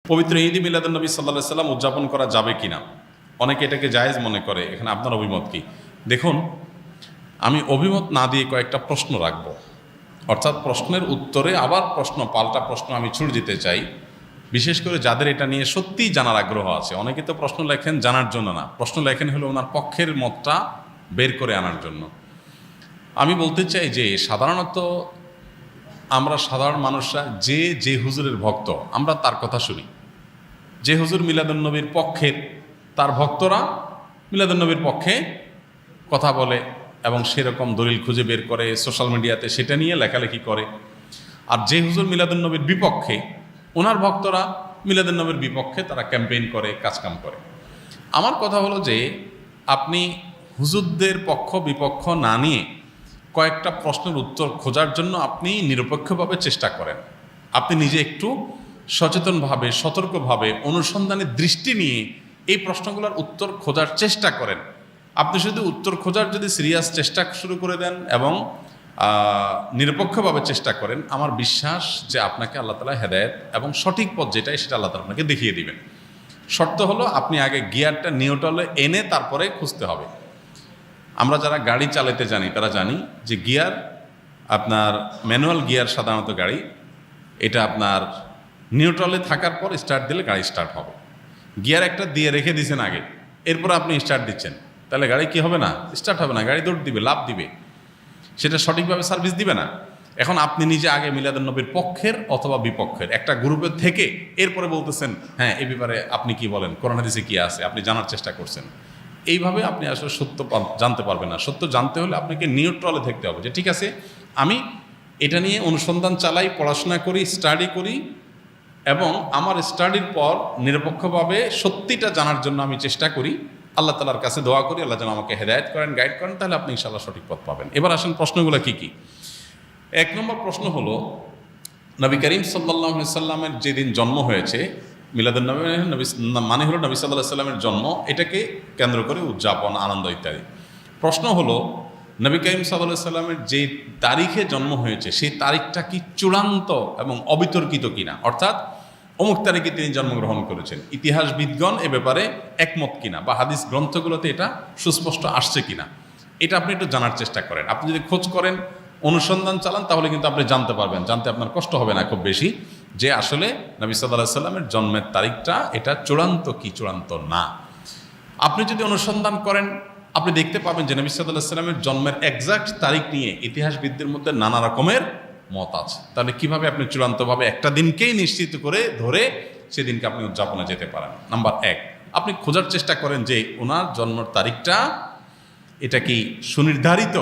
পবিত্র ঈদ মিলাদুন্নবী সাল্লাল্লাহু আলাইহি সাল্লাম উদযাপন করা যাবে কিনা, অনেকে এটাকে জায়েজ মনে করে। এখানে আপনার অভিমত কি? দেখুন, আমি অভিমত না দিয়ে কয়েকটা প্রশ্ন রাখব, অর্থাৎ প্রশ্নের উত্তরে আবার পাল্টা প্রশ্ন আমি ছুড়ে দিতে চাই, বিশেষ করে যাদের এটা নিয়ে সত্যিই জানার আগ্রহ আছে। অনেকে তো প্রশ্ন লেখেন জানার জন্য না, প্রশ্ন লেখেন হলো ওনার পক্ষের মতটা বের করে আনার জন্য। আমি বলতে চাই যে সাধারণত আমরা সাধারণ মানুষরা যে হুজুরের ভক্ত, আমরা তার কথা শুনি। যে হুজুর মিলাদুন্নবীর পক্ষের, তার ভক্তরা মিলাদুন্নবীর পক্ষে কথা বলে এবং সেরকম দলিল খুঁজে বের করে সোশ্যাল মিডিয়াতে সেটা নিয়ে লেখালেখি করে। আর যে হুজুর মিলাদুন্নবীর বিপক্ষে, ওনার ভক্তরা মিলাদুন্নবীর বিপক্ষে তারা ক্যাম্পেইন করে, কাজকাম করে। আমার কথা হলো যে আপনি হুজুরদের পক্ষ বিপক্ষ না নিয়ে কয়েকটা প্রশ্নের উত্তর খোঁজার জন্য আপনি নিরপেক্ষভাবে চেষ্টা করেন। আপনি নিজে একটু সচেতনভাবে, সতর্কভাবে, অনুসন্ধানের দৃষ্টি নিয়ে এই প্রশ্নগুলোর উত্তর খোঁজার চেষ্টা করেন। আপনি শুধু উত্তর খোঁজার যদি সিরিয়াস চেষ্টা শুরু করে দেন এবং নিরপেক্ষভাবে চেষ্টা করেন, আমার বিশ্বাস যে আপনাকে আল্লাহ তাআলা হেদায়েত এবং সঠিক পথ যেটাই সেটা আল্লাহ তাআলা আপনাকে দেখিয়ে দিবেন। শর্ত হলো আপনি আগে গিয়ারটা নিউট্রালে এনে তারপরে খুঁজতে হবে। আমরা যারা গাড়ি চালাতে জানি তারা জানি যে গিয়ার, আপনার ম্যানুয়াল গিয়ার সাধারণত গাড়ি, এটা আপনার নিউট্রালে থাকার পর স্টার্ট দিলে গাড়ি স্টার্ট হবে। গিয়ার একটা দিয়ে রেখে দিয়েছেন আগে, এরপর আপনি স্টার্ট দিচ্ছেন, তাহলে গাড়ি কি হবে না? স্টার্ট হবে না, গাড়ি দৌড় দিবে, লাফ দিবে, সেটা সঠিকভাবে সার্ভিস দিবে না। এখন আপনি নিজে আগে মিলাদুন্নবীর পক্ষের অথবা বিপক্ষের একটা গ্রুপের থেকে এরপরে বলতেছেন হ্যাঁ এই ব্যাপারে আপনি কি বলেন, কোরআন হাদিসে কি আছে, আপনি জানার চেষ্টা করছেন। এইভাবে আপনি আসলে সত্য জানতে পারবেন না। সত্য জানতে হলে আপনাকে নিউট্রালে থাকতে হবে, যে ঠিক আছে আমি এটা নিয়ে অনুসন্ধান চালাই, পড়াশোনা করি, স্টাডি করি এবং আমার স্টাডির পর নিরপেক্ষভাবে সত্যিটা জানার জন্য আমি চেষ্টা করি। আল্লাহ তাআলার কাছে দোয়া করি আল্লাহ যেন আমাকে হেদায়েত করেন, গাইড করেন, তাহলে আপনি ইনশাআল্লাহ সঠিক পথ পাবেন। এবার আসেন প্রশ্নগুলো কি কি। এক নম্বর প্রশ্ন হলো, নবী করিম সাল্লাল্লাহু আলাইহি সাল্লামের যেদিন জন্ম হয়েছে, মিলাদুন্নবী মানে হলো নবী সাল্লাল্লাহু আলাইহি সাল্লামের জন্ম, এটাকে কেন্দ্র করে উদযাপন, আনন্দ ইত্যাদি। প্রশ্ন হলো, নবী করিম সাল্লাল্লাহু আলাইহি সাল্লামের যে তারিখে জন্ম হয়েছে সেই তারিখটা কি চূড়ান্ত এবং অবিতর্কিত কিনা, অর্থাৎ অমুক তারিখে তিনি জন্মগ্রহণ করেছেন, ইতিহাসবিদগণ এ ব্যাপারে একমত কিনা বা হাদিস গ্রন্থগুলোতে এটা সুস্পষ্ট আসছে কিনা, এটা আপনি একটু জানার চেষ্টা করেন। আপনি যদি খোঁজ করেন, অনুসন্ধান চালান, তাহলে কিন্তু আপনি জানতে পারবেন, জানতে আপনার কষ্ট হবে না খুব বেশি, যে আসলে নবী সাল্লাল্লাহু আলাইহি সাল্লামের জন্মের তারিখটা এটা চূড়ান্ত কি চূড়ান্ত না। আপনি যদি অনুসন্ধান করেন, আপনি দেখতে পাবেন যে নবী সাল্লাল্লাহু আলাইহি সাল্লামের জন্মের এক্সাক্ট তারিখ নিয়ে ইতিহাসবিদদের মধ্যে নানা রকমের মত আছে। তাহলে কিভাবে আপনি চূড়ান্তভাবে একটা দিনকেই নিশ্চিত করে ধরে সেদিনকে আপনি উদযাপনে যেতে পারেন? নাম্বার এক, আপনি খোঁজার চেষ্টা করেন যে ওনার জন্মের তারিখটা এটা কি সুনির্ধারিত,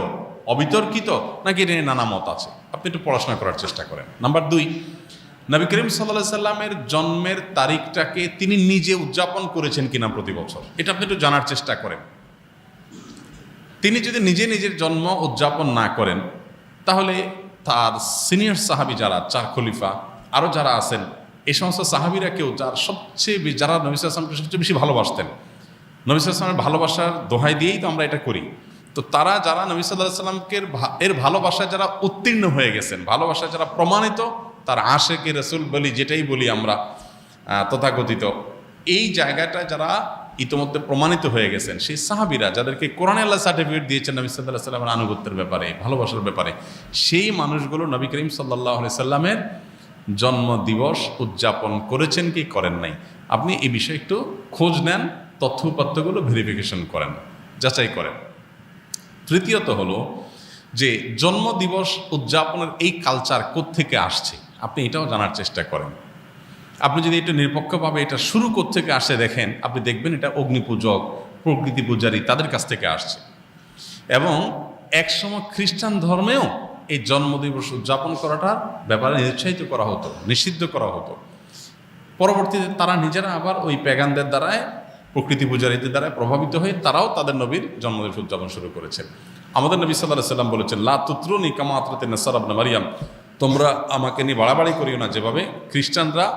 অবিতর্কিত, নাকি এটা নিয়ে নানা মত আছে, আপনি একটু পড়াশোনা করার চেষ্টা করেন। নাম্বার দুই, নবী করিম সাল্লাল্লাহু আলাইহি সাল্লামের জন্মের তারিখটাকে তিনি নিজে উদযাপন করেছেন কিনা প্রতি বছর, এটা আপনি একটু জানার চেষ্টা করেন। তিনি যদি নিজের জন্ম উদযাপন না করেন, তাহলে তার সিনিয়র সাহাবি যারা, চার খলিফা আরও যারা আছেন, এই সমস্ত সাহাবিরা কেউ যারা নবী সাল্লাল্লাহু আলাইহি ওয়াসাল্লামকে সবচেয়ে বেশি ভালোবাসতেন, নবী সাল্লাল্লাহু আলাইহি ওয়াসাল্লামের ভালোবাসার দোহাই দিয়েই তো আমরা এটা করি, তো তারা যারা নবী সাল্লাল্লাহু আলাইহি ওয়াসাল্লামকে এর ভালোবাসায় যারা উত্তীর্ণ হয়ে গেছেন, ভালোবাসায় যারা প্রমাণিত, তার আশেকে রাসূল বলি, যেটাই বলি আমরা তথাকথিত, এই জায়গাটায় যারা ইতোমধ্যে প্রমাণিত হয়ে গেছেন, সেই সাহাবীরা যাদেরকে কোরআনে আল্লাহ সার্টিফিকেট দিয়েছেন নবী সাল্লাল্লাহু আলাইহি ওয়াসাল্লামের আনুগত্যের ব্যাপারে, ভালোবাসার ব্যাপারে, সেই মানুষগুলো নবী করিম সাল্লাল্লাহু আলাইহি সাল্লামের জন্ম দিবস উদযাপন করেছেন কি করেন নাই, আপনি এই বিষয়ে একটু খোঁজ নেন, তথ্য উপাত্তগুলো ভেরিফিকেশন করেন, যাচাই করেন। তৃতীয়ত হলো যে জন্মদিবস উদযাপনের এই কালচার কোত্থেকে আসছে, আপনি এটাও জানার চেষ্টা করেন। আপনি যদি এটা নিরপেক্ষভাবে এটা শুরু কোত্থেকে আসে দেখেন, আপনি দেখবেন এটা অগ্নিপূজক, প্রকৃতি পূজারী তাদের কাছ থেকে আসছে। এবং একসময় খ্রিস্টান ধর্মেও এই জন্মদিবস উদযাপন করাটার ব্যাপারে নিরুৎসাহিত করা হতো, নিষিদ্ধ করা হতো। পরবর্তীতে তারা নিজেরা আবার ওই প্যাগানদের দ্বারায়, প্রকৃতি পূজারীদের দ্বারা প্রভাবিত হয়ে তারাও তাদের নবীর জন্মদিবস উদযাপন শুরু করেছে। আমাদের নবী সাল্লাল্লাহু আলাইহি ওয়াসাল্লাম বলেছেন, লা তুতরুনি কামা আতরাতিন নাসারা ইবনে মারইয়াম, তোমরা আমাকে নিয়ে বাড়াবাড়ি করিও না যেভাবে খ্রিস্টানরা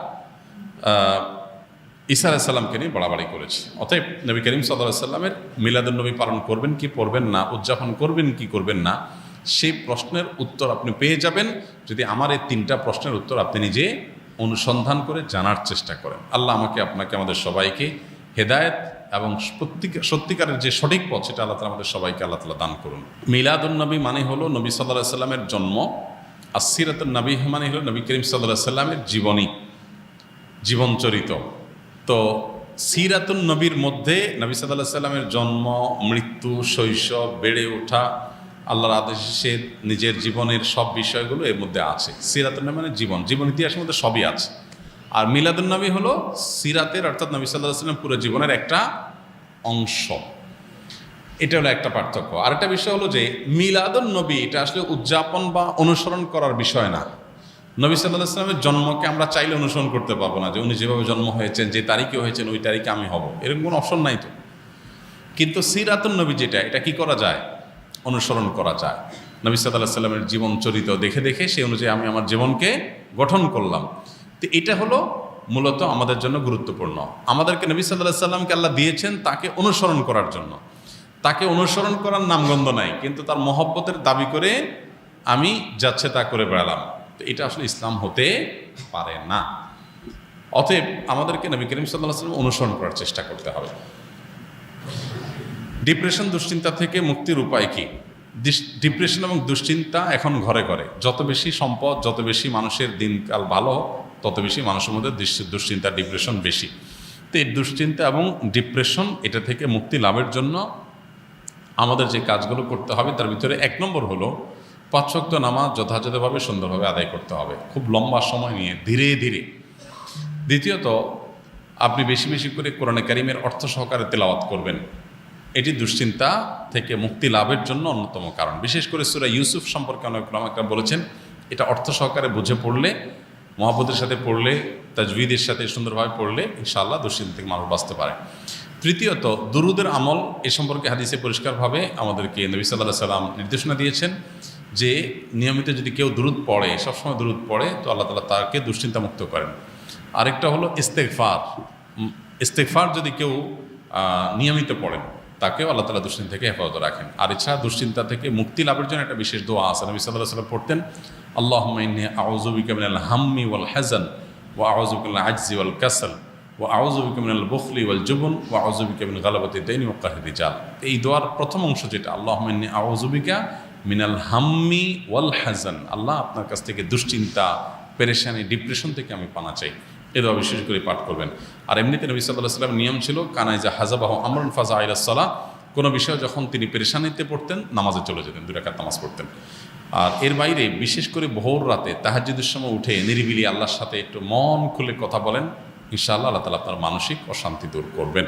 ঈসা আলাইহিস সালামকে নিয়ে বাড়াবাড়ি করেছে। অতএব নবী করিম সাল্লাল্লাহু আলাইহি ওয়াসাল্লামের মিলাদুন্নবী পালন করবেন কি করবেন না, উদযাপন করবেন কি করবেন না, সেই প্রশ্নের উত্তর আপনি পেয়ে যাবেন যদি আমার এই তিনটা প্রশ্নের উত্তর আপনি নিজে অনুসন্ধান করে জানার চেষ্টা করেন। আল্লাহ আমাকে আপনাকে আমাদের সবাইকে হেদায়েত এবং সত্যিকারের যে সঠিক পথ সেটা আল্লাহ তাআলা আমাদের সবাইকে আল্লাহ তাআলা দান করুন। মিলাদুন নবী মানে হলো নবী সাল্লাল্লাহু আলাইহি সাল্লামের জন্ম, আর সিরাতুন নবী মানে হলো নবী করিম সাল্লাল্লাহু আলাইহি সাল্লামের জীবনচরিত। তো সিরাতুন নবীর মধ্যে নবী সাল্লাল্লাহু আলাইহি সাল্লামের জন্ম, মৃত্যু, শৈশব, বেড়ে ওঠা, আল্লাহর আদেশে নিজের জীবনের সব বিষয়গুলো এর মধ্যে আছে। সিরাতুন নবী মানে জীবন ইতিহাসের মধ্যে সবই আছে। আর মিলাদুন নবী হলো সিরাতের অর্থাৎ নবী সাল্লাল্লাহু আলাইহি সাল্লাম পুরো জীবনের একটা অংশ। এটা হলো একটা পার্থক্য। আরেকটা বিষয় হলো যে মিলাদুন নবী এটা আসলে উদযাপন বা অনুসরণ করার বিষয় না। নবী সাল্লাল্লাহু আলাইহি সাল্লামের জন্মকে আমরা চাইলে অনুসরণ করতে পারবো না, যে উনি যেভাবে জন্ম হয়েছেন, যে তারিখে হয়েছেন, ওই তারিখে আমি হব, এরকম কোনো অপশন নাই তো। কিন্তু সিরাতুন নবী যেটা, এটা কি করা যায়? অনুসরণ করা যায়। নবী সাল্লাল্লাহু আলাইহি সাল্লামের জীবন চরিত দেখে দেখে সেই অনুযায়ী আমি আমার জীবনকে গঠন করলাম। তো এটা হলো মূলত আমাদের জন্য গুরুত্বপূর্ণ। আমাদেরকে নবী সাল্লাল্লাহু আলাইহি সাল্লামকে আল্লাহ দিয়েছেন তাকে অনুসরণ করার জন্য। তাকে অনুসরণ করার নামগন্ধ নাই, কিন্তু তার মহব্বতের দাবি করে আমি যাচ্ছে তা করে বেড়ালাম, তো এটা আসলে ইসলাম হতে পারে না। অতএব আমাদেরকে নবী করিম সাল্লাল্লাহু আলাইহি সাল্লাম অনুসরণ করার চেষ্টা করতে হবে। ডিপ্রেশন, দুশ্চিন্তা থেকে মুক্তির উপায় কি? ডিপ্রেশন এবং দুশ্চিন্তা এখন ঘরে ঘরে। যত বেশি সম্পদ, যত বেশি মানুষের দিনকাল ভালো, তত বেশি মানুষের মধ্যে দুশ্চিন্তা, ডিপ্রেশন বেশি। তো এই দুশ্চিন্তা এবং ডিপ্রেশন এটা থেকে মুক্তি লাভের জন্য আমাদের যে কাজগুলো করতে হবে তার ভিতরে 1 নম্বর হলো 5 ওয়াক্ত নামাজ যথাযথভাবে সুন্দরভাবে আদায় করতে হবে, খুব লম্বা সময় নিয়ে, ধীরে ধীরে। দ্বিতীয়ত, আপনি বেশি বেশি করে কোরআনে কারিমের অর্থ সহকারে তেলাওয়াত করবেন। এটি দুশ্চিন্তা থেকে মুক্তি লাভের জন্য অন্যতম কারণ। বিশেষ করে সূরা ইউসুফ সম্পর্কে অনেক উলামায়ে বলেছেন, এটা অর্থ সহকারে বুঝে পড়লে, মহব্বতের সাথে পড়লে, তাজবিদের সাথে সুন্দরভাবে পড়লে ইনশাআল্লাহ দুশ্চিন্তা থেকে মানুষ বাঁচতে পারে। তৃতীয়ত, দুরুদের আমল। এ সম্পর্কে হাদিসে পরিষ্কারভাবে আমাদেরকে নবী সাল্লাল্লাহু আলাইহি সাল্লাম নির্দেশনা দিয়েছেন যে নিয়মিত যদি কেউ দুরুদ পড়ে, সবসময় দুরুদ পড়ে, তো আল্লাহ তাআলা তাকে দুশ্চিন্তা মুক্ত করেন। আরেকটা হলো ইস্তেগফার যদি কেউ নিয়মিত পড়েন, তাকেও আল্লাহ তাআলা দুশ্চিন্তা থেকে হেফাজত রাখেন। আর এছাড়া দুশ্চিন্তা থেকে মুক্তি লাভের জন্য একটা বিশেষ দোয়া আছে। নবী সাল্লাল্লাহু আলাইহি সাল্লাম পড়তেন, আল্লাহুম্মা ইন্নী আউযু বিকা মিনাল হাম্মি ওয়াল হাযান ওয়া আউযু বিকা মিনাল আজজি ওয়াল কাসাল ওয়া আউযু বিকা মিনাল বুখলি ওয়াল জুবন ওয়া আউযু বিকা মিন গালাবাতিদ দাইনি ওয়া কাহরির রিজাল। এই দোয়ার প্রথম অংশ যেটা, আল্লাহুম্মা ইন্নী আউযু বিকা মিনাল হাম্মি ওয়াল হাযান, আল্লাহ আপনার কাছ থেকে দুশ্চিন্তা, পেরেশানি, ডিপ্রেশন থেকে আমি পানা চাই, এ দোয়া বিশেষ করে পাঠ করবেন। আর এমনিতে নবী সাল্লাল্লাহু আলাইহি সাল্লামের নিয়ম ছিল, কানাইজা হাযাবাহু আমরুন ফাজা ইলাস সালাহ, কোনো বিষয় যখন তিনি পেরেশানিতে পড়তেন নামাজে চলে যেতেন, 2 রাকাত নামাজ পড়তেন। আর এর বাইরে বিশেষ করে ভোর রাতে তাহাজ্জুদের সময় উঠে নিরিবিলি আল্লাহর সাথে একটু মন খুলে কথা বলেন, ইনশাআল্লাহ আল্লাহ তাআলা আপনার মানসিক অশান্তি দূর করবেন।